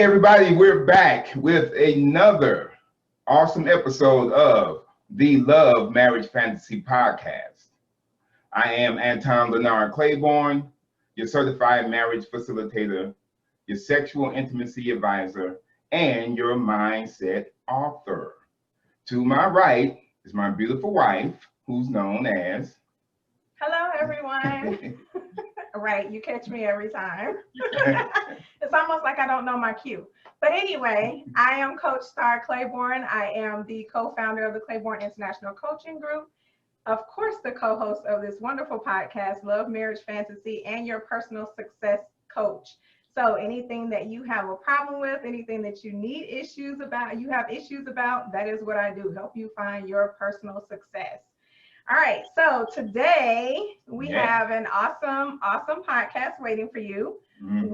everybody, we're back with another awesome episode of the Love Marriage Fantasy Podcast. I am Anton Leonard Claiborne, your certified marriage facilitator, your sexual intimacy advisor, and your mindset author. To my right is my beautiful wife, who's known as... Hello, everyone. Right, you catch me every time. It's almost like I don't know my cue. But anyway, I am Coach Star Claiborne. I am the co-founder of the Claiborne International Coaching Group. Of course, the co-host of this wonderful podcast, Love, Marriage, Fantasy, and your personal success coach. So anything that you have a problem with, anything that you need issues about, that is what I do, help you find your personal success. All right, so today we have an awesome podcast waiting for you.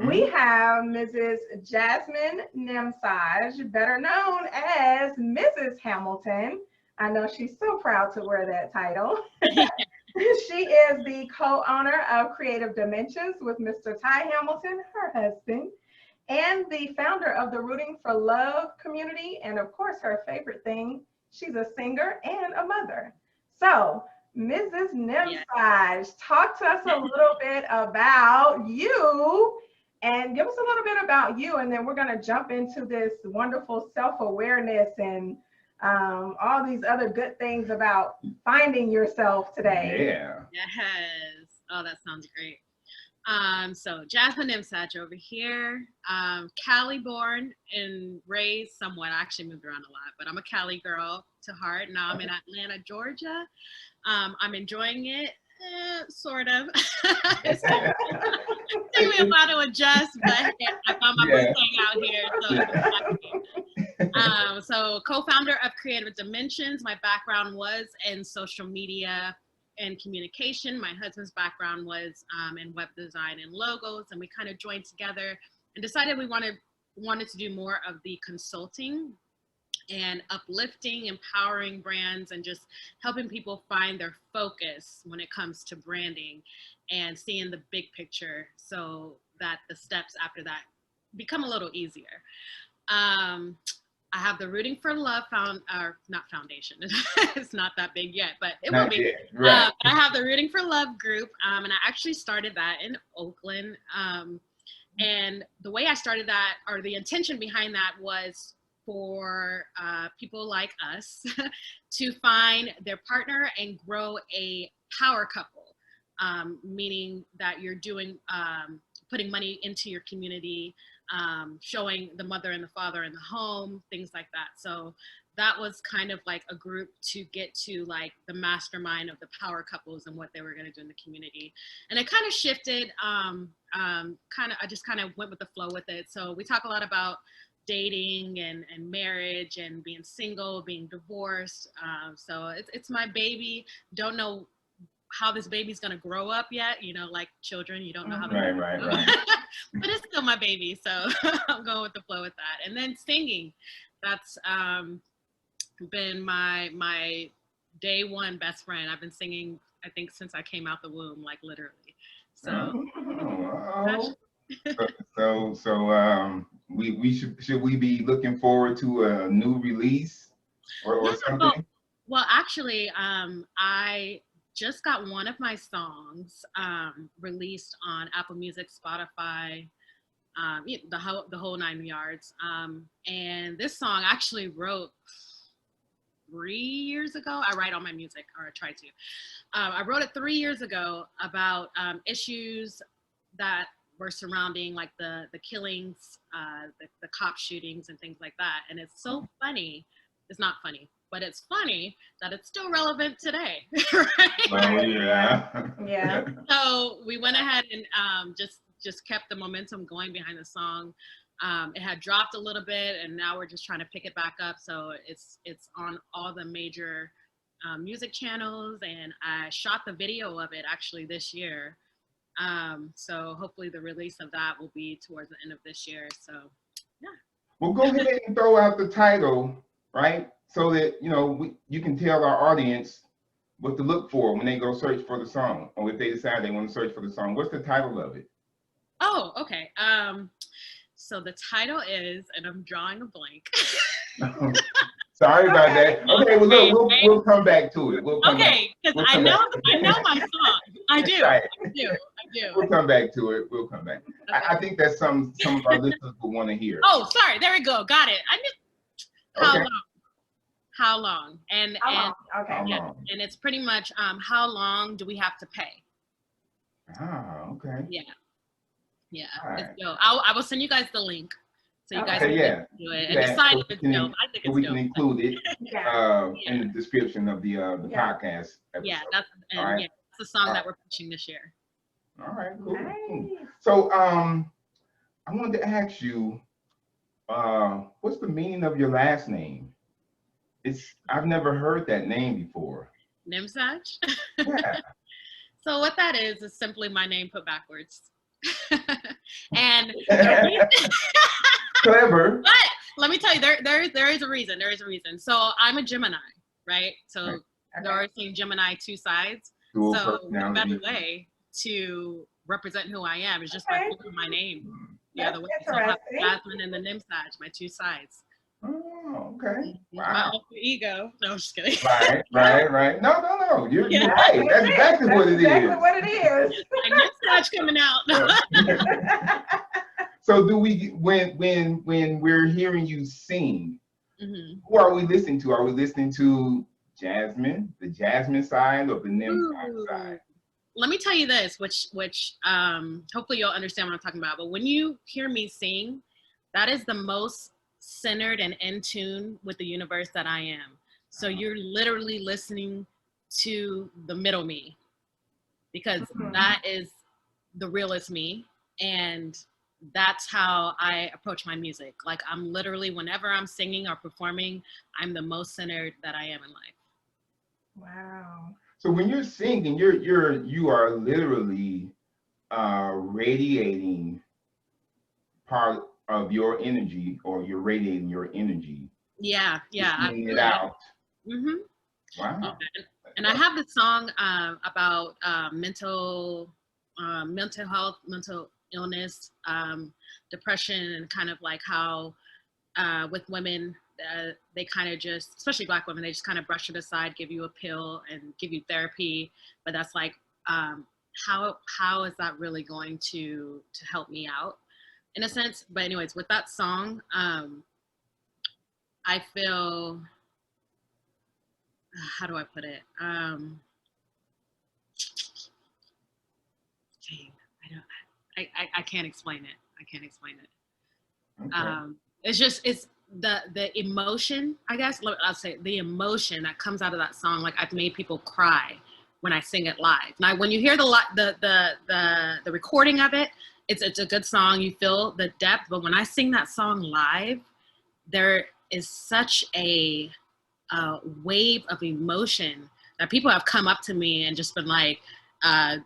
We have Mrs. Jasmin Nemsaj, better known as Mrs. Hamilton. I know she's so proud to wear that title. She is the co-owner of Creative Dimensions with Mr. Ty Hamilton, her husband, and the founder of the Rooting for Love community. And of course, her favorite thing, she's a singer and a mother. So, Mrs. Nemsaj, talk to us a little bit about you and give us a little bit about you, and then we're going to jump into this wonderful self-awareness and all these other good things about finding yourself today. Yeah. Yes. Oh, that sounds great. So Jasmin Nemsaj over here, Cali born and raised somewhat. I actually moved around a lot, but I'm a Cali girl to heart. Now I'm in Atlanta, Georgia. I'm enjoying it, sort of. It's taking me a while to adjust, but I found my boo thing out here. So co-founder of Creative Dimensions. My background was in social media and communication. My husband's background was in web design and logos, and we kind of joined together and decided we wanted to do more of the consulting and uplifting, empowering brands, and just helping people find their focus when it comes to branding and seeing the big picture so that the steps after that become a little easier. I have the Rooting for Love not foundation. It's not that big yet, but it will be. Right. I have the Rooting for Love group, and I actually started that in Oakland. And the way I started that, or the intention behind that, was for people like us to find their partner and grow a power couple, meaning that you're doing putting money into your community, showing the mother and the father in the home, things like that. So that was kind of like a group to get to like the mastermind of the power couples and what they were going to do in the community. And it kind of shifted, I just kind of went with the flow with it. So we talk a lot about dating and marriage and being single, being divorced. So it's my baby. Don't know how this baby's going to grow up yet. You know, like children, you don't know how they're right. But it's still my baby, so I'm going with the flow with that. And then singing, that's been my day one best friend. I've been singing, I think, since I came out the womb, like literally. So, should we be looking forward to a new release or something? Well, actually, I just got one of my songs released on Apple Music, Spotify, the whole 9 yards. And this song I actually wrote 3 years ago. I write all my music, or I try to. I wrote it 3 years ago about issues that were surrounding like the killings, the cop shootings and things like that. And it's so funny. It's not funny, but it's funny that it's still relevant today. Right? Oh, yeah. Yeah. So we went ahead and just kept the momentum going behind the song. It had dropped a little bit, and now we're just trying to pick it back up. So it's on all the major music channels, and I shot the video of it actually this year. So hopefully the release of that will be towards the end of this year. So yeah. Well, go ahead and throw out the title, right? So that, you know, you can tell our audience what to look for when they go search for the song, or if they decide they want to search for the song. What's the title of it? Oh, okay. So the title is, and I'm drawing a blank. Sorry about that. Okay, well look, we'll come back to it. We'll come back. Okay, because I know my song. I do. Right. I do. We'll come back to it. We'll come back. Okay. I think that's some of our listeners will want to hear. Oh, sorry. There we go. Got it. I knew. Okay. How long? And Okay. yeah, and it's pretty much how long do we have to pay? Ah, okay. Yeah. Right. It's dope. I will send you guys the link so you guys can listen to it. And decide if it's dope. I think it's we dope. can include it in the description of the podcast episode. Yeah, that's the song that we're pushing this year. All right, cool. Nice. Cool. So I wanted to ask you, what's the meaning of your last name? I've never heard that name before. Nimsaj? Yeah. So what that is simply my name put backwards. And Clever. but let me tell you, there is a reason. There is a reason. So I'm a Gemini, right? So they're always saying Gemini, two sides. Dual So the personality. better way to represent who I am is just by flipping my name the other way. That's So I have interesting. Jasmin and the Nimsaj, my two sides. Oh, okay. My Wow. alter ego. No, I'm just kidding. Right. No. You're right. That's exactly what it Exactly is. what it is. My Nimsaj coming out. So do we when we're hearing you sing, who are we listening to? Are we listening to Jasmin, the Jasmin side, or the Nimsaj side? Let me tell you this, which hopefully you'll understand what I'm talking about. But when you hear me sing, that is the most centered and in tune with the universe that I am. So you're literally listening to the middle me, because that is the realest me, and that's how I approach my music. Like I'm literally, whenever I'm singing or performing, I'm the most centered that I am in life. Wow. So when you're singing, you are literally radiating part of your energy, or you're radiating your energy. Yeah. Singing it out. Wow. And I have this song about mental health, mental illness, depression, and kind of like how with women, they kind of just, especially Black women, they just kind of brush it aside, give you a pill and give you therapy. But that's like, how is that really going to help me out in a sense? But anyways, with that song, I feel, how do I put it? I can't explain it. I can't explain it. Okay. It's the emotion, I guess. I'll say the emotion that comes out of that song. Like I've made people cry when I sing it live. Now, when you hear the recording of it, it's a good song. You feel the depth. But when I sing that song live, there is such a wave of emotion that people have come up to me and just been like, I've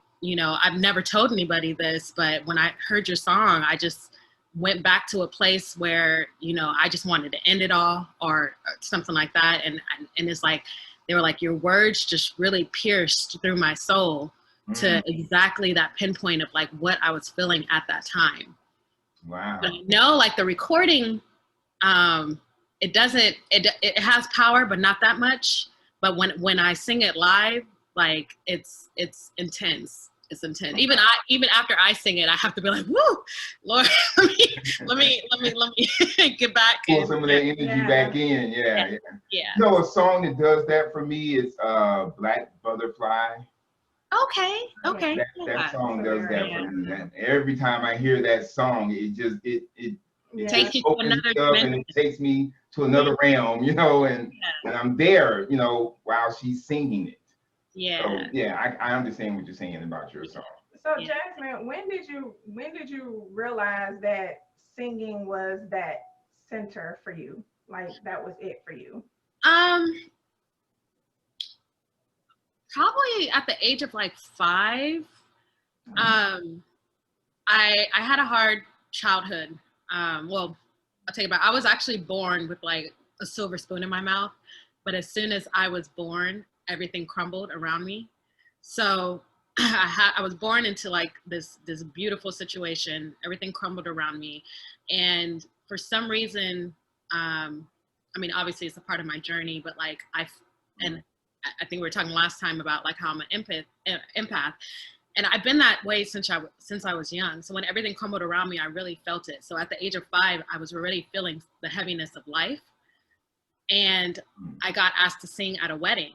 never told anybody this, but when I heard your song, I just went back to a place where, I just wanted to end it all or something like that. And it's like, they were like, your words just really pierced through my soul to exactly that pinpoint of like what I was feeling at that time. Wow. But like the recording, it has power, but not that much. But when I sing it live, like it's intense. It's intense. Even after I sing it, I have to be like, "Woo, Lord, let me get back." Pull some of that energy back in. Yeah. A song that does that for me is Black Butterfly. Okay. That song does that for me. That every time I hear that song, it takes you to another dimension. And it takes me to another realm, and I'm there, while she's singing it. Yeah. So, I understand what you're saying about your song. So Jasmin, when did you realize that singing was that center for you? Like that was it for you? Probably at the age of like 5. I had a hard childhood. Well, I'll tell you about. I was actually born with like a silver spoon in my mouth, but as soon as I was born, everything crumbled around me. So I was born into like this beautiful situation. Everything crumbled around me, and for some reason, I mean, obviously it's a part of my journey, but like and I think we were talking last time about like how I'm an empath, and I've been that way since I was young. So when everything crumbled around me, I really felt it. So at the age of 5, I was already feeling the heaviness of life, and I got asked to sing at a wedding.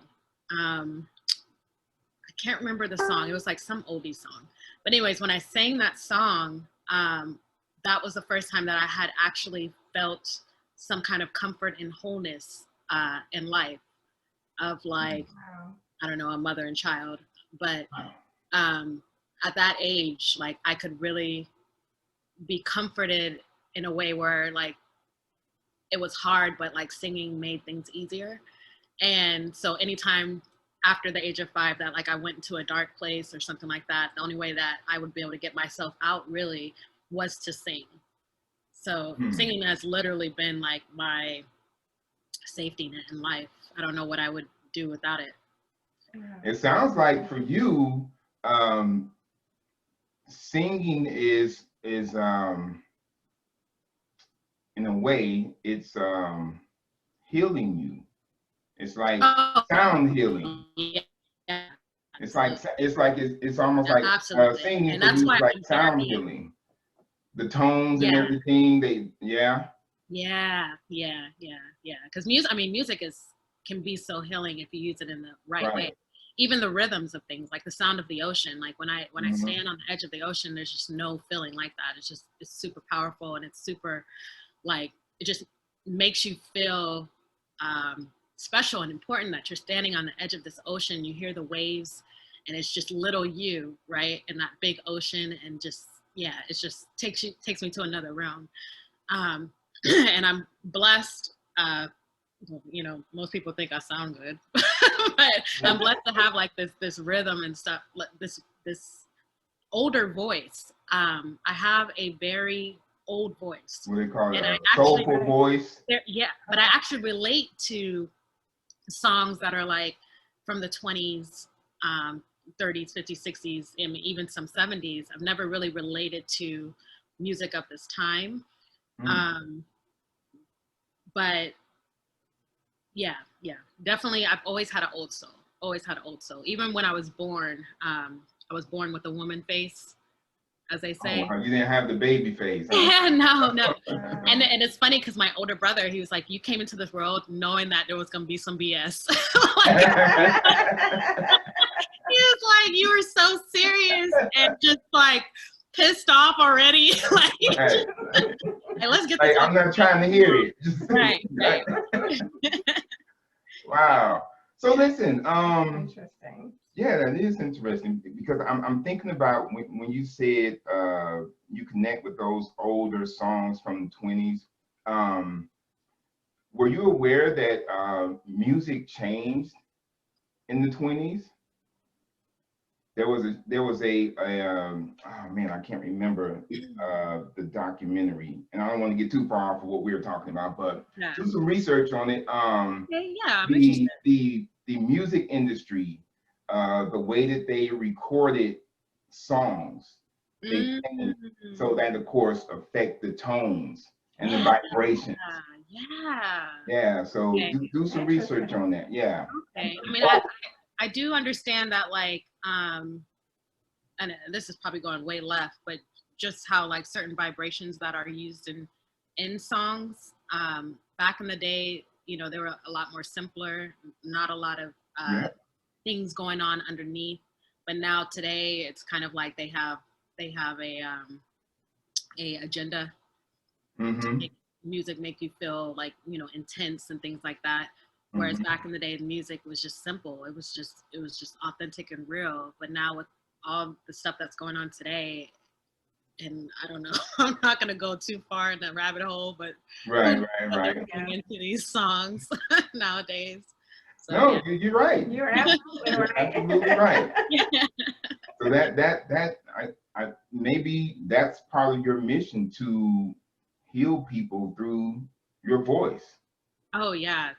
I can't remember the song. It was like some oldie song. But anyways, when I sang that song, that was the first time that I had actually felt some kind of comfort and wholeness in life of like, Wow. I don't know, a mother and child. But at that age, like I could really be comforted in a way where like it was hard, but like singing made things easier. And so anytime after the age of 5 that like I went into a dark place or something like that, the only way that I would be able to get myself out really was to sing. So singing has literally been like my safety net in life. I don't know what I would do without it. It sounds like for you, singing is in a way it's healing you. It's like sound healing. Yeah. It's almost like Absolutely. singing And for that's you why is like in sound therapy. healing. The tones and everything, Yeah. Because music can be so healing if you use it in the right way. Even the rhythms of things, like the sound of the ocean. Like when I stand on the edge of the ocean, there's just no feeling like that. It's super powerful, and it's super like it just makes you feel special and important that you're standing on the edge of this ocean. You hear the waves, and it's just little you, right, in that big ocean, and just it just takes me to another realm. And I'm blessed. You know, most people think I sound good, but I'm blessed to have like this rhythm and stuff. This older voice. I have a very old voice. What they call it, a soulful voice. Yeah, but I actually relate to songs that are like from the 20s, 30s, 50s, 60s, and even some 70s. I've never really related to music of this time. But yeah, definitely. I've always had an old soul. Even when I was born with a woman face, as they say. Oh, you didn't have the baby face. Yeah, no. And it's funny because my older brother, he was like, you came into this world knowing that there was going to be some BS. He was like, you were so serious and just like pissed off already. Like, hey, let's get this. I'm not trying to hear it. Right. Wow. So listen, Interesting. Yeah, that is interesting because I'm thinking about when you said you connect with those older songs from the 20s. Were you aware that music changed in the 20s? There was a oh man, I can't remember the documentary, and I don't want to get too far off of what we were talking about, but do some research on it. The music industry, the way that they recorded songs, so that of course affect the tones and the vibrations. Yeah. So do some research on that. Yeah. Okay. I mean, I do understand that, like, and this is probably going way left, but just how like certain vibrations that are used in songs back in the day, you know, they were a lot more simpler, not a lot of things going on underneath. But now today, it's kind of like they have a agenda to make music make you feel like, you know, intense and things like that. Whereas back in the day, the music was just simple. It was just authentic and real. But now with all the stuff that's going on today, and I don't know, I'm not gonna go too far in the rabbit hole, but right. Into these songs nowadays. So, no, you're right. You're absolutely right. Absolutely right. So that I maybe that's part of your mission to heal people through your voice. Oh yeah,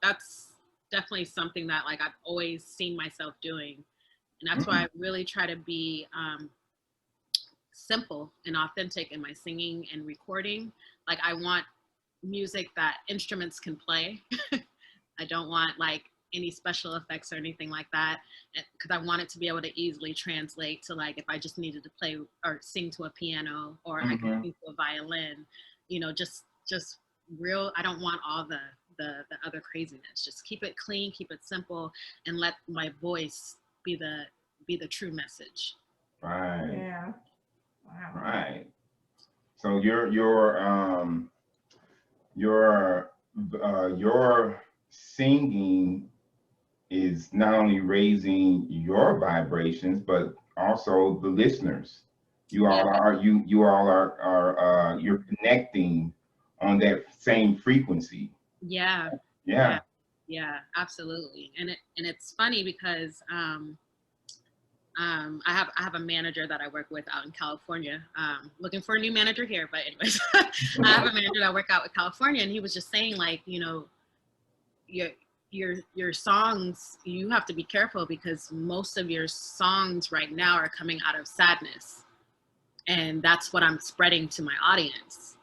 that's definitely something that like I've always seen myself doing, And that's why I really try to be simple and authentic in my singing and recording. Like, I want music that instruments can play. I don't want like any special effects or anything like that, because I want it to be able to easily translate to, like, if I just needed to play or sing to a piano, or I could sing to a violin, you know, just real. I don't want all the other craziness. Just keep it clean, keep it simple, and let my voice be the true message. Right. Yeah. Wow. Right. So your singing is not only raising your vibrations, but also the listeners. You all are you're connecting on that same frequency. Yeah. Yeah. Yeah, absolutely. And it's funny because I have a manager that I work with out in California. Looking for a new manager here, but anyways, I have a manager that I work out with California, and he was just saying, like, you know, your songs, you have to be careful, because most of your songs right now are coming out of sadness, and that's what I'm spreading to my audience.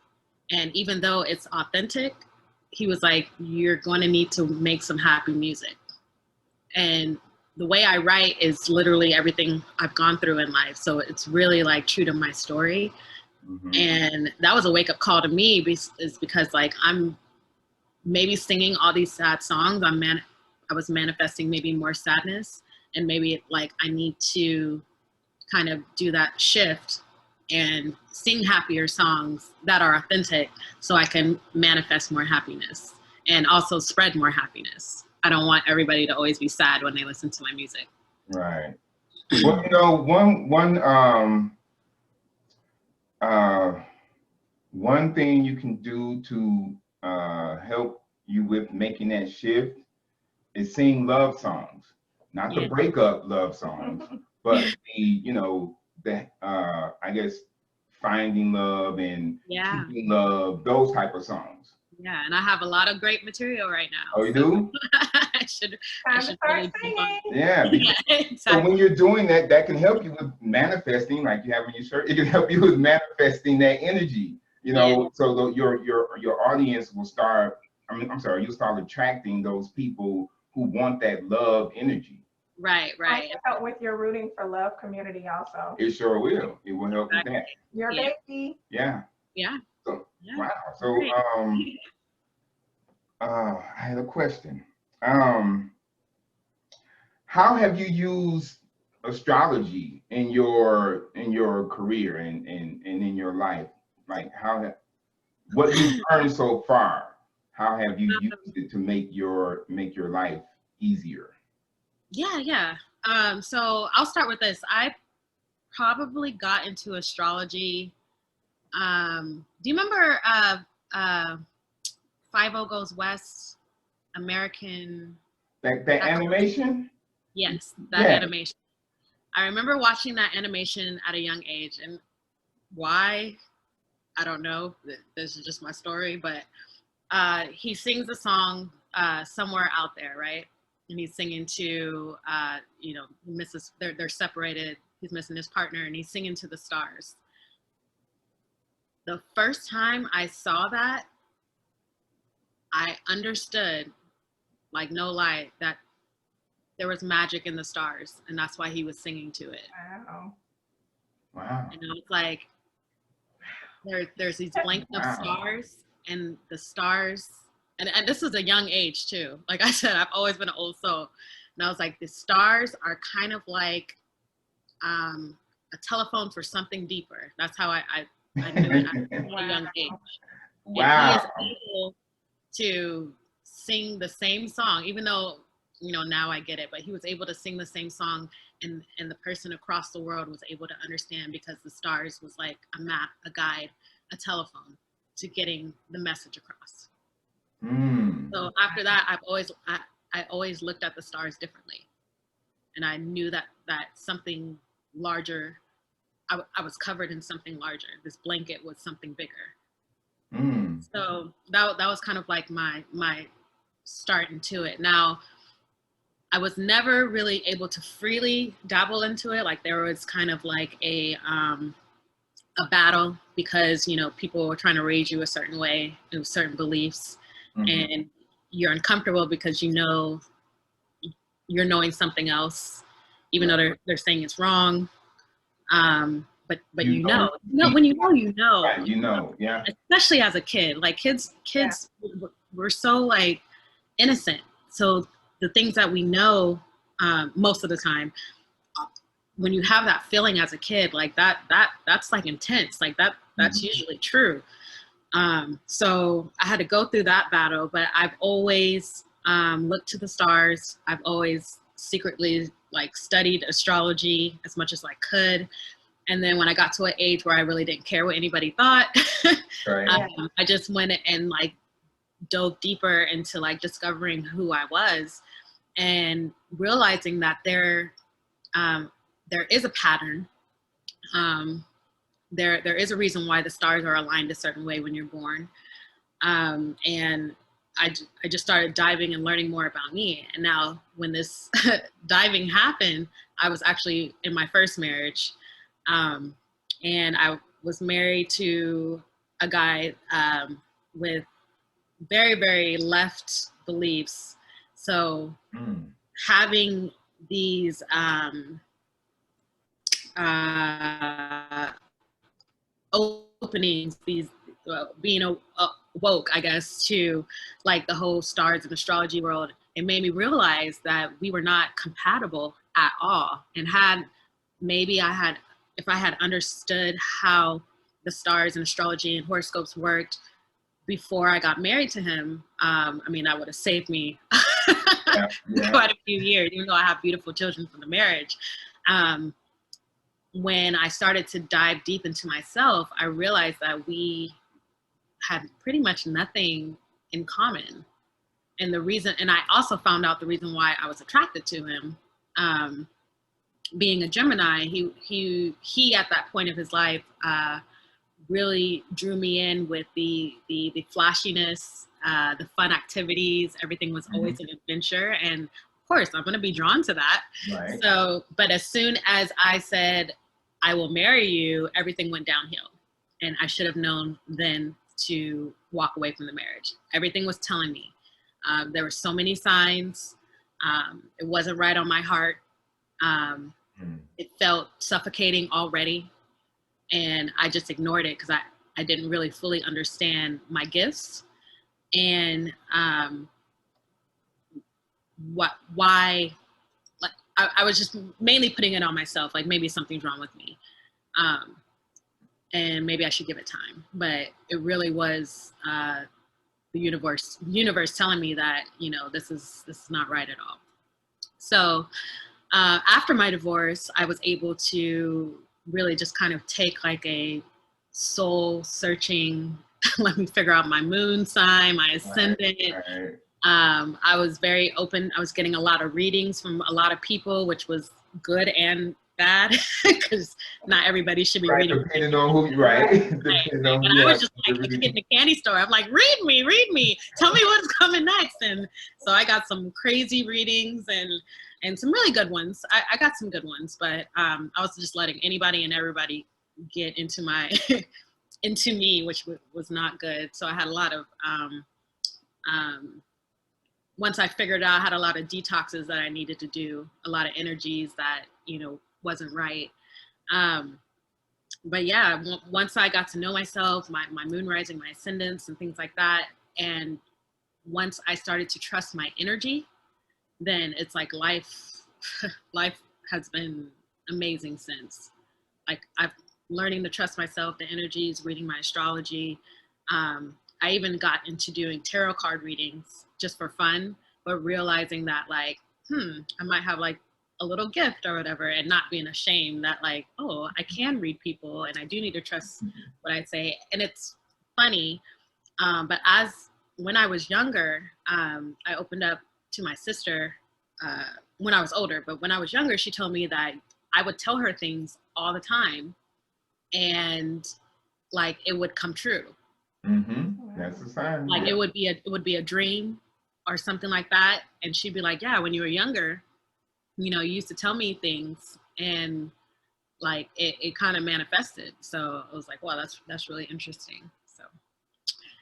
And even though it's authentic, he was like, you're going to need to make some happy music. And the way I write is literally everything I've gone through in life. So it's really like true to my story. And that was a wake up call to me, is because, like, I'm maybe singing all these sad songs. I was manifesting maybe more sadness, and maybe like I need to kind of do that shift and sing happier songs that are authentic, so I can manifest more happiness and also spread more happiness. I don't want everybody to always be sad when they listen to my music. Right. Well, you know, one thing you can do to help you with making that shift is sing love songs, not the breakup love songs, but I guess finding love and keeping love, those type of songs. Yeah, and I have a lot of great material right now. Oh, you do? I should really jump on. Yeah, because, exactly. So when you're doing that, that can help you with manifesting, like you have in your shirt. It can help you with manifesting that energy, you know. So your audience will start. You'll start attracting those people who want that love energy. Right. It help with your rooting for love community also. It sure will. It will help with that. Your baby. Yeah. Yeah. So wow. So I had a question. How have you used astrology in your career and in your life? Like what you've learned so far, how have you used it to make your life easier? Yeah. So I'll start with this. I probably got into astrology. Do you remember 50 Goes West, American? That animation? Yes, that animation. I remember watching that animation at a young age, and why, I don't know. This is just my story, but he sings a song somewhere out there, right? And he's singing to, he misses. They're separated. He's missing his partner, and he's singing to the stars. The first time I saw that, I understood, like, no lie, that there was magic in the stars, and that's why he was singing to it. Wow. And I was like, there's these blank of stars, and the stars, and this was a young age too. Like I said, I've always been an old soul. And I was like, the stars are kind of like a telephone for something deeper. That's how I knew it at a young age. Wow. And he is able to sing the same song, even though, now I get it, but he was able to sing the same song, and the person across the world was able to understand, because the stars was like a map, a guide, a telephone to getting the message across. So after that, I always looked at the stars differently, and I knew that something larger, I was covered in something larger. This blanket was something bigger. So that was kind of like my start into it. Now, I was never really able to freely dabble into it. Like there was kind of like a battle because, you know, people were trying to raise you a certain way, with certain beliefs, and you're uncomfortable because you know you're knowing something else, even though they're saying it's wrong. But you know, when you know, you know, right, you know, yeah. Especially as a kid, like kids were so like innocent. So the things that we know, most of the time, when you have that feeling as a kid, like that's like intense, like that's usually true. So I had to go through that battle, but I've always looked to the stars. I've always secretly like studied astrology as much as I could. And then when I got to an age where I really didn't care what anybody thought, right. I just went and like dove deeper into like discovering who I was and realizing that there is a pattern. There is a reason why the stars are aligned a certain way when you're born. And I just started diving and learning more about me. And now when this diving happened, I was actually in my first marriage. And I was married to a guy with very, very left beliefs. So having these openings, these being woke, I guess, to like the whole stars and astrology world, it made me realize that we were not compatible at all. And if I had understood how the stars and astrology and horoscopes worked before I got married to him, I mean, that would have saved me quite a few years, even though I have beautiful children from the marriage. When I started to dive deep into myself, I realized that we had pretty much nothing in common. And I also found out the reason why I was attracted to him. Being a Gemini, he at that point of his life really drew me in with the flashiness, the fun activities. Everything was always an adventure, and of course, I'm going to be drawn to that. Right. So, but as soon as I said, "I will marry you," everything went downhill, and I should have known then to walk away from the marriage. Everything was telling me. There were so many signs. It wasn't right on my heart. It felt suffocating already. And I just ignored it because I didn't really fully understand my gifts and why. Like I was just mainly putting it on myself, like maybe something's wrong with me. And maybe I should give it time. But it really was the universe telling me that, you know, this is not right at all. So after my divorce, I was able to really just kind of take like a soul searching, let me figure out my moon sign, my ascendant. Right. I was very open. I was getting a lot of readings from a lot of people, which was good and bad because not everybody should be reading. Depending on who, Depending on who and I was just like in the candy store. I'm like, read me. Tell me what's coming next. And so I got some crazy readings and some really good ones. I got some good ones, but I was just letting anybody and everybody get into my into me, which was not good. So I had a lot of once I figured out, I had a lot of detoxes that I needed to do, a lot of energies that, you know, wasn't right. But yeah, once I got to know myself, my moon rising, my ascendants and things like that, and once I started to trust my energy, then it's like life has been amazing since. Like I've learning to trust myself, the energies, reading my astrology. I even got into doing tarot card readings just for fun, but realizing that like, I might have like a little gift or whatever, and not being ashamed that like, oh, I can read people and I do need to trust what I say. And it's funny, but when I was younger, I opened up to my sister when I was older, but when I was younger, she told me that I would tell her things all the time and like it would come true. That's a sign. Like it would be a dream or something like that. And she'd be like, yeah, when you were younger, you know, you used to tell me things, and like it kind of manifested. So I was like, wow, that's really interesting.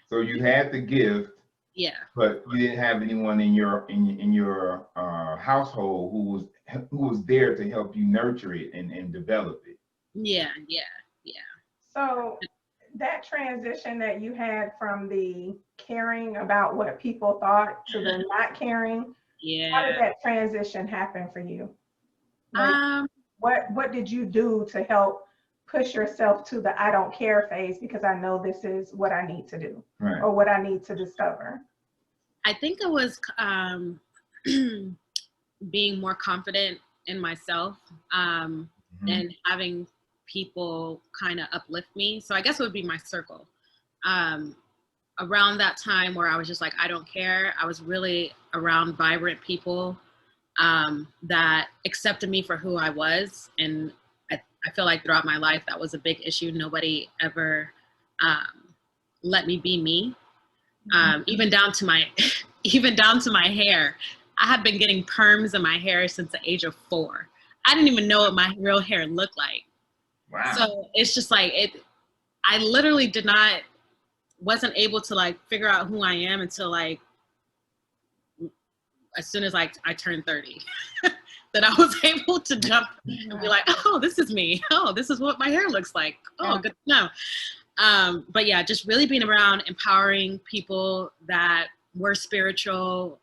So you had the gift, Yeah. but you didn't have anyone in your household who was there to help you nurture it and develop it. Yeah. So that transition that you had from the caring about what people thought to the not caring, how did that transition happen for you? Like, what did you do to help push yourself to the I don't care phase, because I know this is what I need to do, right, or what I need to discover? I think it was being more confident in myself, and having people kind of uplift me. So I guess it would be my circle. Around that time where I was just like, I don't care, I was really around vibrant people that accepted me for who I was. And I feel like throughout my life, that was a big issue. Nobody ever let me be me. Even down to my hair. I had been getting perms in my hair since the age of 4. I didn't even know what my real hair looked like. Wow. So it's just like I literally wasn't able to like figure out who I am until like as soon as I turned 30. That I was able to jump and be like, oh, this is me. Oh, this is what my hair looks like. Oh, good to know. But yeah, just really being around empowering people that were spiritual,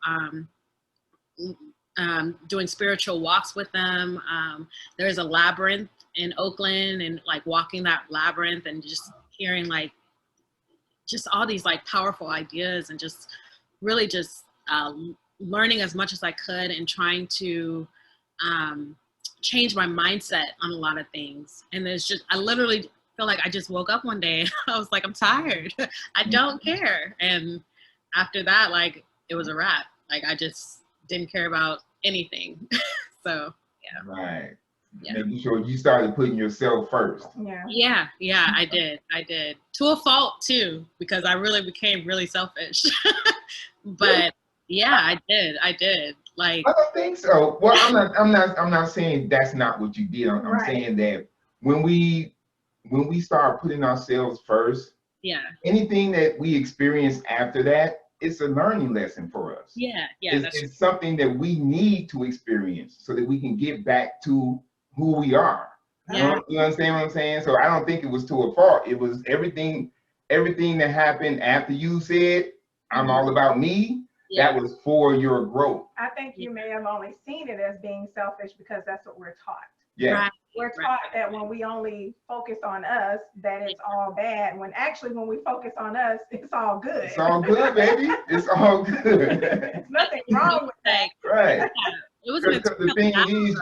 doing spiritual walks with them. There's a labyrinth in Oakland, and like walking that labyrinth and just hearing like just all these like powerful ideas, and just really just learning as much as I could, and trying to change my mindset on a lot of things. And I literally feel like I just woke up one day and I was like, I'm tired. I don't care. And after that, like, it was a wrap. Like, I just didn't care about anything. So, yeah. Right. Yeah. Making sure you started putting yourself first. Yeah, I did. To a fault too, because I really became really selfish. But yeah, I did. Like, I don't think so. Well, I'm not saying that's not what you did. I'm saying that when we start putting ourselves first, anything that we experience after that, it's a learning lesson for us. It's something that we need to experience so that we can get back to who we are. You understand what I'm saying? So I don't think it was to a fault. It was everything that happened after you said, I'm all about me. That was for your growth. I think you may have only seen it as being selfish because that's what we're taught. Yeah. We're taught that when we only focus on us, that it's all bad. When actually, when we focus on us, it's all good. It's all good, baby. It's all good. There's nothing wrong with that. Right. It was because the thing is,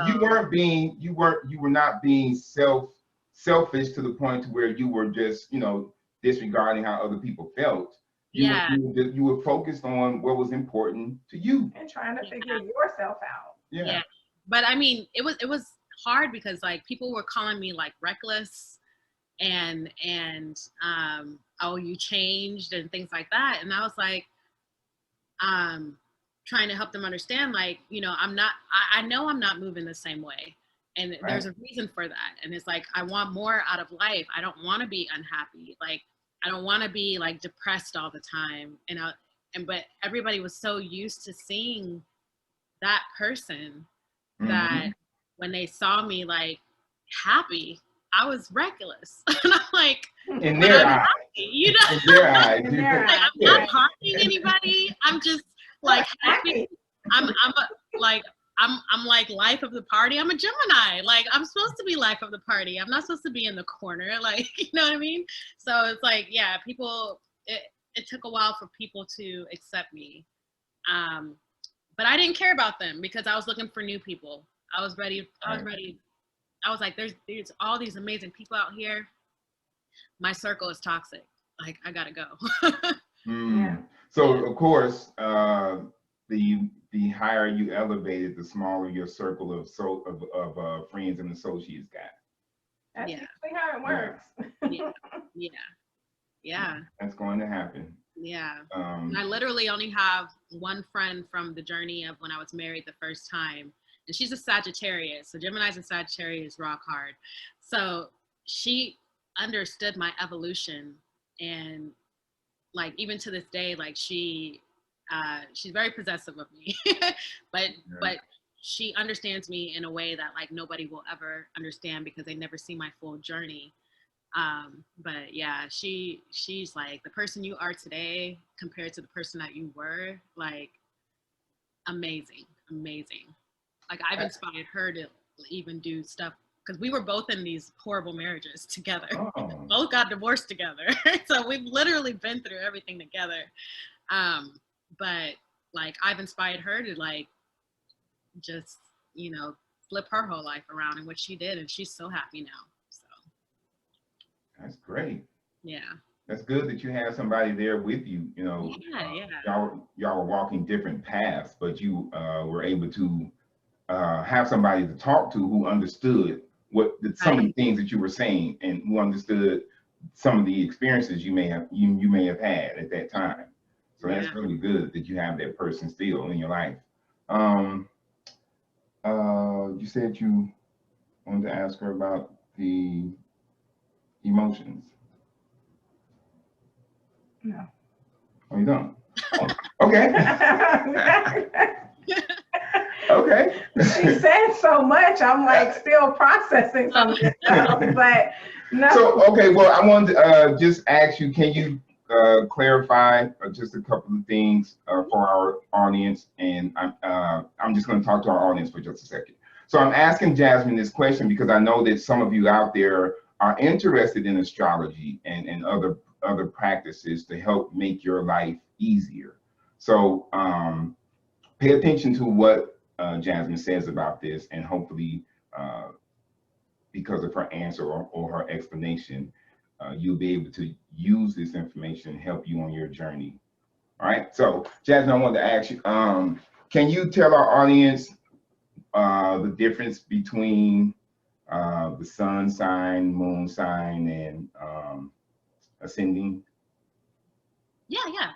you were not being selfish to the point to where you were just, disregarding how other people felt. You were focused on what was important to you and trying to figure yourself out. Yeah. But I mean, it was hard because like people were calling me like reckless and oh, you changed and things like that. And I was like, trying to help them understand, like, I know I'm not moving the same way. And there's a reason for that. And it's like, I want more out of life. I don't want to be unhappy. Like, I don't want to be like depressed all the time. But everybody was so used to seeing that person that when they saw me like happy, I was reckless. And I'm like, in their eyes, in their eyes. Like, I'm not harming anybody. I'm just like happy. I'm like life of the party. I'm a Gemini. Like, I'm supposed to be life of the party. I'm not supposed to be in the corner. Like, you know what I mean? So it's like, yeah, it took a while for people to accept me. But I didn't care about them because I was looking for new people. I was ready. I was like, there's all these amazing people out here. My circle is toxic. Like, I gotta go. So of course, the higher you elevated, the smaller your circle of friends and associates got. That's usually how it works. Yeah. That's going to happen. Yeah. And I literally only have one friend from the journey of when I was married the first time. And she's a Sagittarius. So Gemini's and Sagittarius rock hard. So she understood my evolution. And like, even to this day, like she's very possessive of me, but she understands me in a way that like nobody will ever understand because they never see my full journey. But yeah, she's like, the person you are today compared to the person that you were, like, amazing. Like, I've inspired her to even do stuff because we were both in these horrible marriages together. Oh. Both got divorced together. So we've literally been through everything together. But like, I've inspired her to like just, you know, flip her whole life around, and what she did, and she's so happy now. So that's great. Yeah. That's good that you have somebody there with you. You know, y'all were walking different paths, but you were able to have somebody to talk to who understood some of the things that you were saying, and who understood some of the experiences you may have had at that time. So that's really good that you have that person still in your life. You said you wanted to ask her about the emotions. No. Oh, you don't? Oh, okay. Okay. She said so much. I'm like still processing some of this stuff, but no. So, okay, well, I wanted to just ask you, can you clarify just a couple of things for our audience? And I'm just going to talk to our audience for just a second. So I'm asking Jasmine this question because I know that some of you out there are interested in astrology and other practices to help make your life easier. So pay attention to what Jasmine says about this, and hopefully because of her answer or her explanation, you'll be able to use this information and help you on your journey. All right, so Jasmine, I wanted to ask you, can you tell our audience the difference between the sun sign, moon sign, and ascending? Yeah.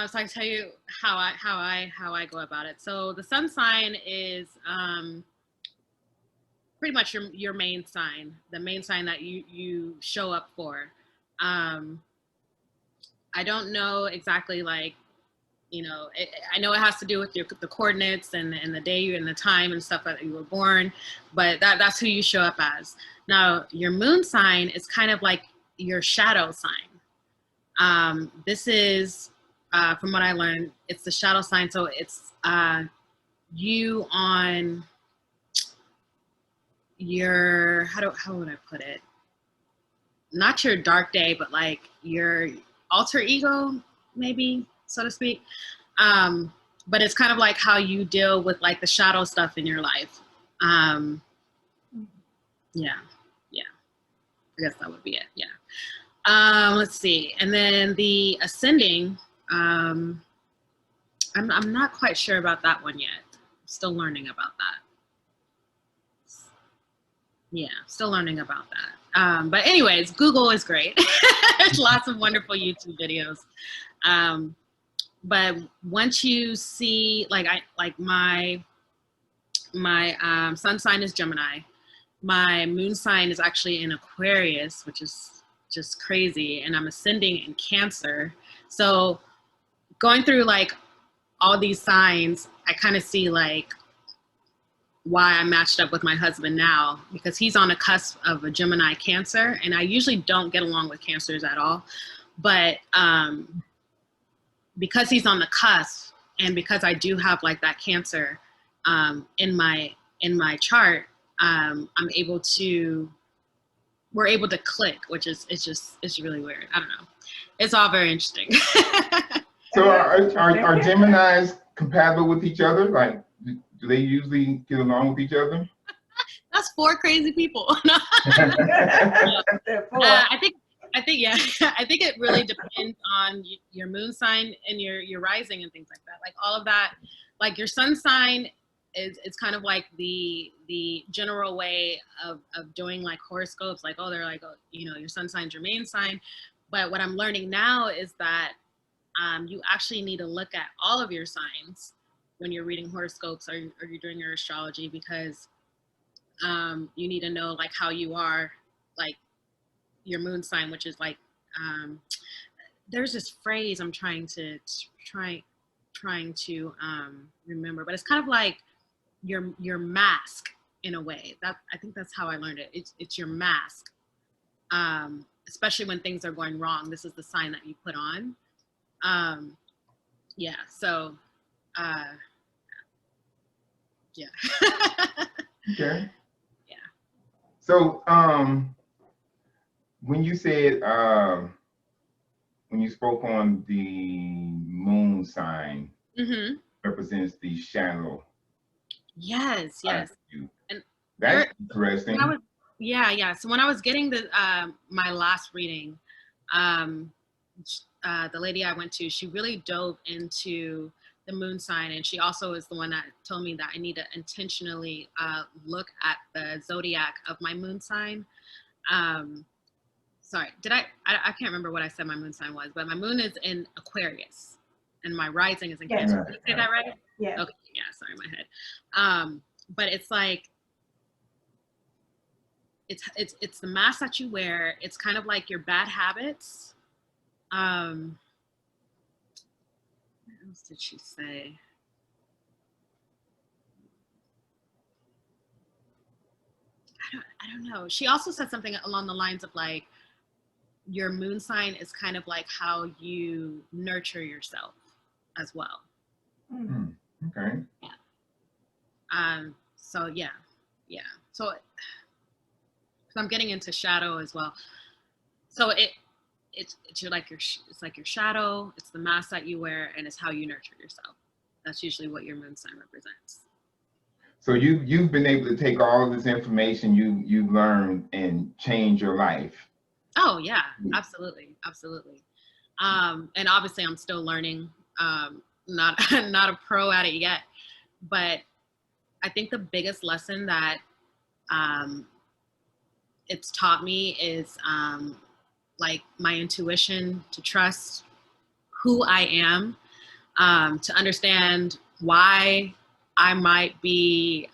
So I can tell you how I go about it. So the sun sign is pretty much your main sign, the main sign that you show up for. I don't know exactly, like, you know, I know it has to do with the coordinates and the day and the time and stuff that you were born, but that's who you show up as. Now, your moon sign is kind of like your shadow sign. This is, from what I learned, it's the shadow sign. So it's you on your, how would I put it? Not your dark day, but like your alter ego, maybe, so to speak. But it's kind of like how you deal with like the shadow stuff in your life. Yeah. I guess that would be it. Yeah. Let's see. And then the ascending, I'm not quite sure about that one yet. I'm still learning about that. Yeah, still learning about that. But anyways, Google is great. There's lots of wonderful YouTube videos. But once you see, like my sun sign is Gemini. My moon sign is actually in Aquarius, which is just crazy. And I'm ascending in Cancer. So going through like all these signs, I kind of see like why I matched up with my husband now, because he's on a cusp of a Gemini Cancer, and I usually don't get along with Cancers at all. But because he's on the cusp, and because I do have like that Cancer in my chart, we're able to click, which is it's really weird. I don't know. It's all very interesting. So are Geminis compatible with each other? Like, do they usually get along with each other? That's 4 crazy people. I think yeah. I think it really depends on your moon sign and your rising and things like that. Like all of that, like your sun sign is kind of like the general way of doing like horoscopes. Like, oh, they're like, oh, you know, your sun sign's your main sign. But what I'm learning now is that you actually need to look at all of your signs when you're reading horoscopes or you're doing your astrology, because you need to know like how you are, like your moon sign, which is like, there's this phrase I'm trying to remember, but it's kind of like your mask in a way. That I think that's how I learned it. It's your mask, especially when things are going wrong. This is the sign that you put on. Yeah. So, yeah. Okay. Yeah. So, when you said, when you spoke on the moon sign, Mm-hmm. represents the shadow. Yes. Yes. You. And That's interesting. So when I was getting the my last reading, the lady I went to, she really dove into the moon sign, and she also is the one that told me that I need to intentionally look at the zodiac of my moon sign. Sorry, I can't remember what I said my moon sign was, but my moon is in Aquarius and my rising is in Cancer. Did you say that right? Yeah. Okay, yeah, sorry, my head. But it's like, it's the mask that you wear. It's kind of like your bad habits. What else did she say? I don't know. She also said something along the lines of like, your moon sign is kind of like how you nurture yourself as well. Mm. Okay. Yeah. So yeah. So I'm getting into shadow as well. So it's like your shadow. It's the mask that you wear, and it's how you nurture yourself. That's usually what your moon sign represents. So you've been able to take all of this information you've learned and change your life. Oh yeah, absolutely. And obviously I'm still learning. Not a pro at it yet, but I think the biggest lesson that it's taught me is like my intuition, to trust who I am, to understand why I might be,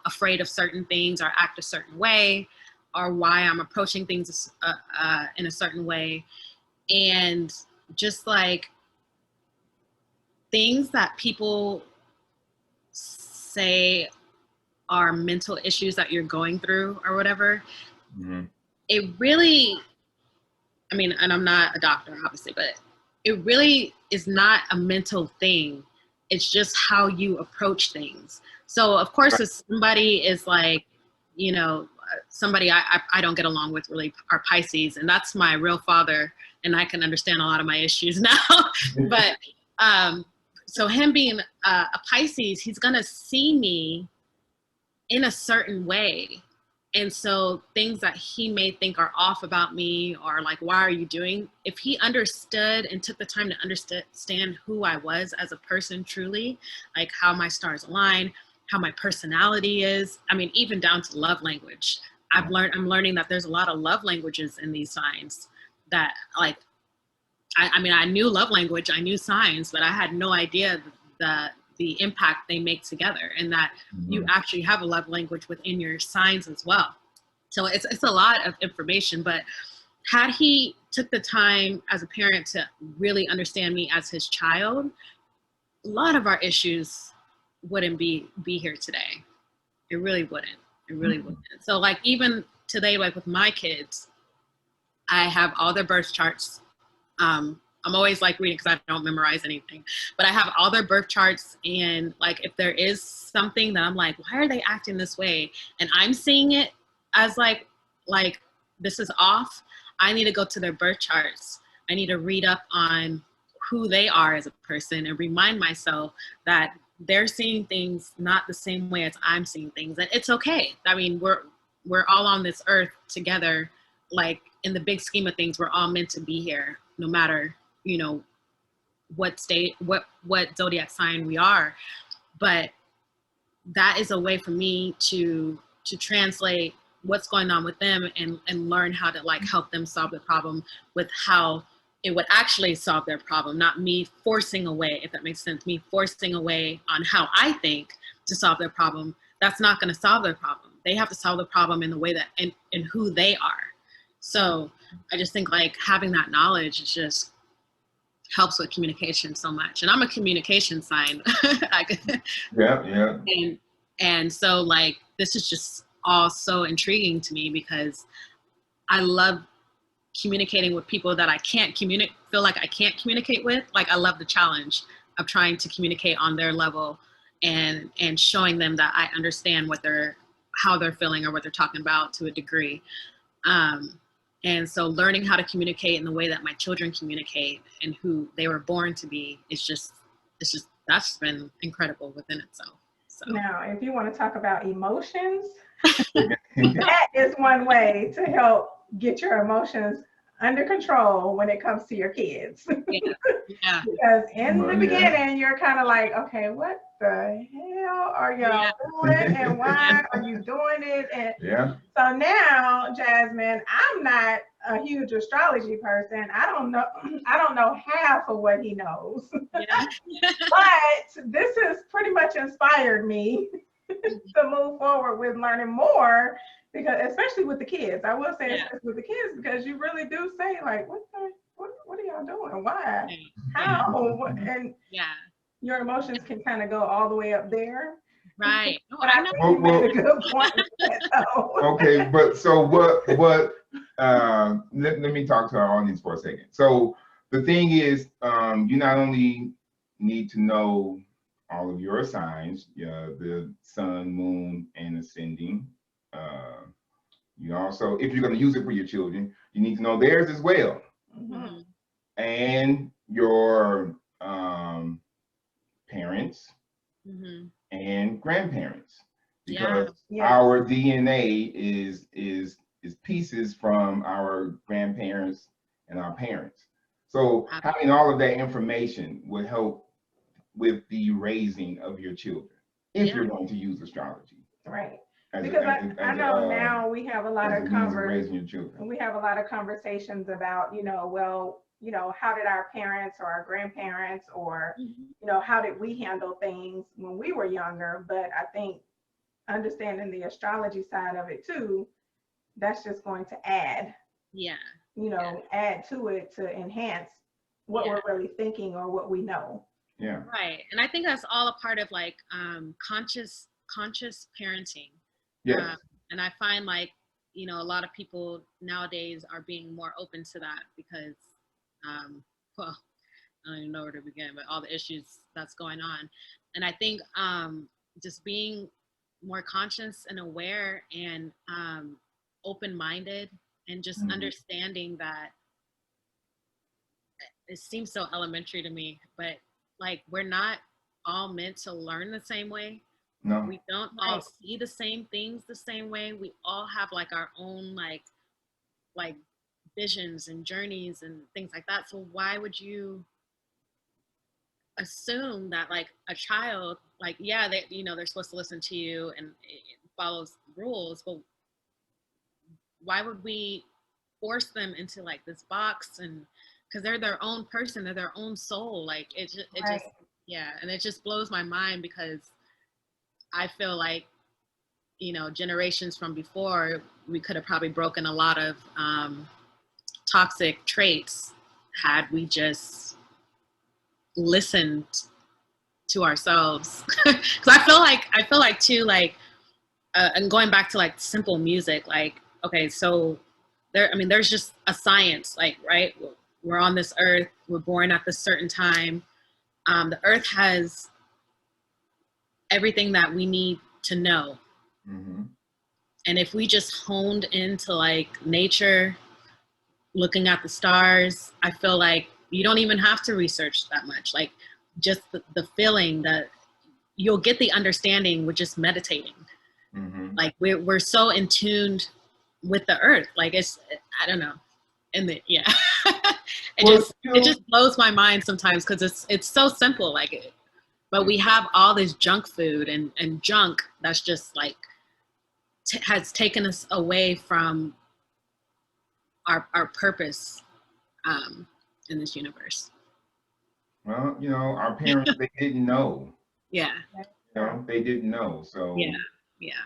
afraid of certain things or act a certain way, or why I'm approaching things in a certain way. And just like things that people say are mental issues that you're going through or whatever, it really, I mean, and I'm not a doctor obviously, but it really is not a mental thing. It's just how you approach things. So of course, if somebody is like, somebody I don't get along with really are Pisces, and that's my real father, and I can understand a lot of my issues now. But so him being a Pisces, he's gonna see me in a certain way. And so things that he may think are off about me, or like, why are you doing? If he understood and took the time to understand who I was as a person truly, like how my stars align, how my personality is. I mean, even down to love language. I'm learning that there's a lot of love languages in these signs that like, I mean, I knew love language, I knew signs, but I had no idea the impact they make together, and that you actually have a love language within your signs as well. So it's a lot of information, but had he took the time as a parent to really understand me as his child, a lot of our issues wouldn't be here today. It really wouldn't. It really wouldn't. So like even today, like with my kids, I have all their birth charts. I'm always like reading because I don't memorize anything, but I have all their birth charts, and like if there is something that I'm like, why are they acting this way, and I'm seeing it as like this is off, I need to go to their birth charts. I need to read up on who they are as a person and remind myself that they're seeing things not the same way as I'm seeing things, and it's okay. I mean, we're all on this earth together. Like in the big scheme of things, we're all meant to be here, no matter what state, what zodiac sign we are. But that is a way for me to translate what's going on with them and learn how to like help them solve the problem with how it would actually solve their problem, not me forcing a way, if that makes sense, me forcing a way on how I think to solve their problem. That's not going to solve their problem. They have to solve the problem in the way that, in who they are. So I just think like having that knowledge is just helps with communication so much. And I'm a communication sign. Yeah. And so like, this is just all so intriguing to me because I love communicating with people that I can't feel like I can't communicate with. Like I love the challenge of trying to communicate on their level and showing them that I understand how they're feeling or what they're talking about to a degree. And so learning how to communicate in the way that my children communicate and who they were born to be that's been incredible within itself. So now, if you want to talk about emotions, that is one way to help get your emotions under control when it comes to your kids. Yeah. Because in the beginning, you're kind of like, okay, what the hell are y'all doing, and why are you doing it? And so now, Jasmine, I'm not a huge astrology person. I don't know half of what he knows. But this has pretty much inspired me to move forward with learning more, because especially with the kids. I will say especially with the kids, because you really do say like, what are y'all doing? Why? How? And your emotions can kind of go all the way up there. Right. But I think you made a good point. Okay, but so what let me talk to our audience for a second. So the thing is, you not only need to know all of your signs, the sun, moon, and ascending. You also, if you're going to use it for your children, you need to know theirs as well. Mm-hmm. And your parents and grandparents, because our DNA is pieces from our grandparents and our parents. So having all of that information would help with the raising of your children if you're going to use astrology. Right. Because I know now we have a lot of conversations about, how did our parents or our grandparents or, how did we handle things when we were younger? But I think understanding the astrology side of it too, that's just going to add, add to it to enhance what we're really thinking or what we know. Yeah. Right. And I think that's all a part of like conscious parenting. Yeah. And I find like, a lot of people nowadays are being more open to that because, well, I don't even know where to begin, but all the issues that's going on. And I think just being more conscious and aware and open-minded and just understanding that it seems so elementary to me, but like we're not all meant to learn the same way. No. We don't all see the same things the same way. We all have like our own like visions and journeys and things like that. So why would you assume that like a child, like, they, they're supposed to listen to you and it follows rules, but why would we force them into like this box? And because they're their own person, they're their own soul. Like it just, and it just blows my mind because I feel like, generations from before, we could have probably broken a lot of toxic traits had we just listened to ourselves. Because I feel like too, like, and going back to like simple music, like, okay, so there's just a science, like, right? We're on this earth, we're born at this certain time. The earth has everything that we need to know. And if we just honed into like nature, looking at the stars, I feel like you don't even have to research that much. Like just the feeling that you'll get the understanding with just meditating. Like we're so in tune with the earth. Like I don't know. And it just blows my mind sometimes because it's so simple. Like but we have all this junk food and junk that's just like has taken us away from our purpose. in this universe. Well, our parents, they didn't know. Yeah. They didn't know. So yeah.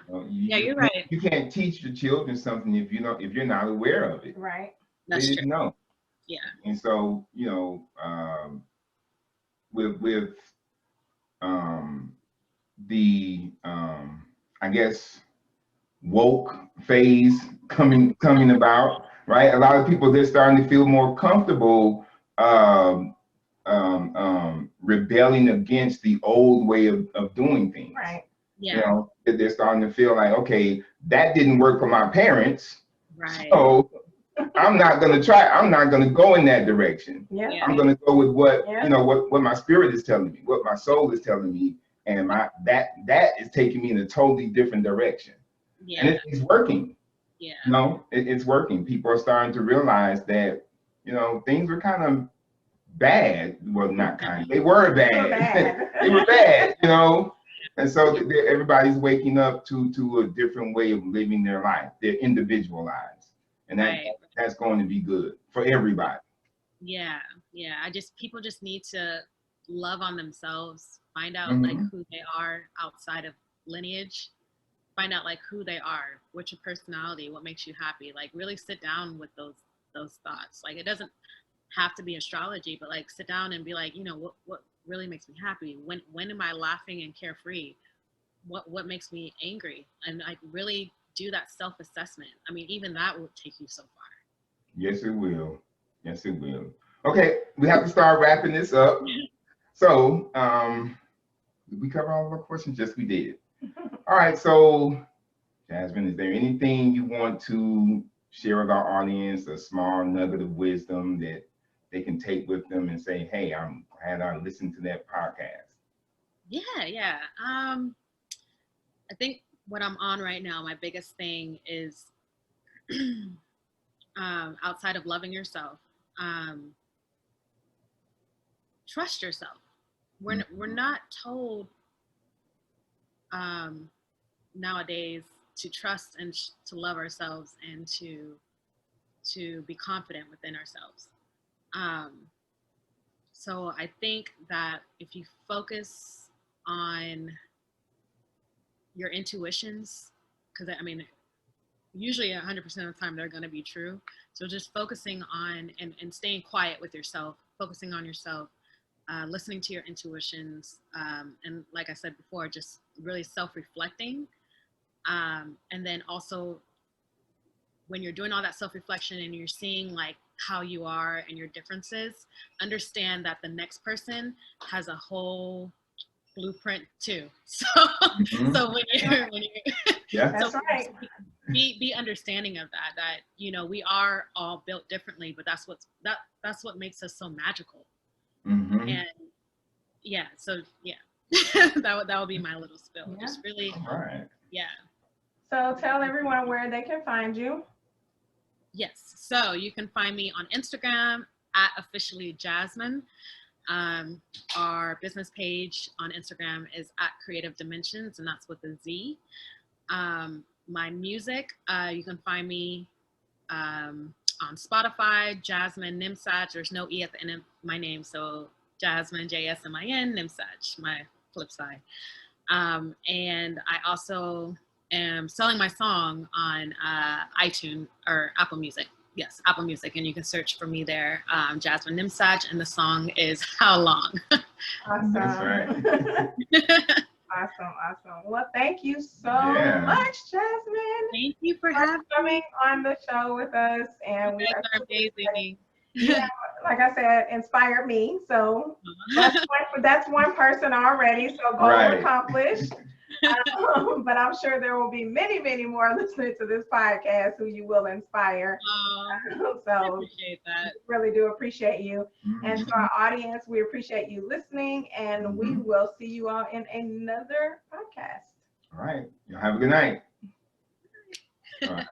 You're right. You can't teach your children something if you're not aware of it. Right. That's they didn't true. know. Yeah. And so, with the I guess woke phase coming about, right? A lot of people, they're starting to feel more comfortable rebelling against the old way of doing things. Right. Yeah. They're starting to feel like, okay, that didn't work for my parents. Right. So I'm not going to try. I'm not going to go in that direction. Yeah. I'm going to go with what what my spirit is telling me, what my soul is telling me, and that is taking me in a totally different direction. Yeah. And it's working. Yeah. It's working. People are starting to realize that things were kind of bad. Well, not kind of. They were bad. They were bad. And so everybody's waking up to a different way of living their life, their individual lives, and that's going to be good for everybody. Yeah. People just need to love on themselves, find out Mm-hmm. like who they are outside of lineage, find out like who they are, what's your personality, what makes you happy. Like really sit down with those thoughts. Like it doesn't have to be astrology, but like sit down and be like, what really makes me happy? When am I laughing and carefree? What makes me angry? And like really do that self-assessment. I mean, even that will take you so far. Yes, it will. Yes, it will. Okay, we have to start wrapping this up. So, did we cover all of our questions? Yes, we did. All right, so Jasmine, is there anything you want to share with our audience, a small nugget of wisdom that they can take with them and say, hey, I'm glad I listened to that podcast? Yeah. I think what I'm on right now, my biggest thing is outside of loving yourself, trust yourself. We're not told nowadays to trust and to love ourselves and to be confident within ourselves. So I think that if you focus on your intuitions, because I mean, usually 100% of the time they're going to be true. So just focusing on and staying quiet with yourself, focusing on yourself, listening to your intuitions, and like I said before, just really self-reflecting. And then also when you're doing all that self-reflection and you're seeing like how you are and your differences, understand that the next person has a whole blueprint too. So so when you that's so right. be understanding of that we are all built differently, but that's what makes us so magical. And that would be my little spill. Just really So tell everyone where they can find you. Yes, so you can find me on Instagram at officially Jasmin. Our business page on Instagram is at Creative Dimensions, and that's with a Z. My music, you can find me on Spotify, Jasmin Nimsaj. There's no E at the end of my name, so Jasmin, Jasmin, Nimsaj, my flip side. And I also am selling my song on iTunes or Apple Music. Yes, Apple Music, and you can search for me there, Jasmin Nimsaj, and the song is How Long. Awesome. That's right. Awesome. Well, thank you so much, Jasmin. Thank you for coming on the show with us, and we are amazing. Yeah, like I said, inspired me. So that's one person already. So goal accomplished. But I'm sure there will be many, many more listening to this podcast who you will inspire. So I appreciate that. Really do appreciate you. And to our audience, we appreciate you listening, and we will see you all in another podcast. All right. Y'all have a good night. All right.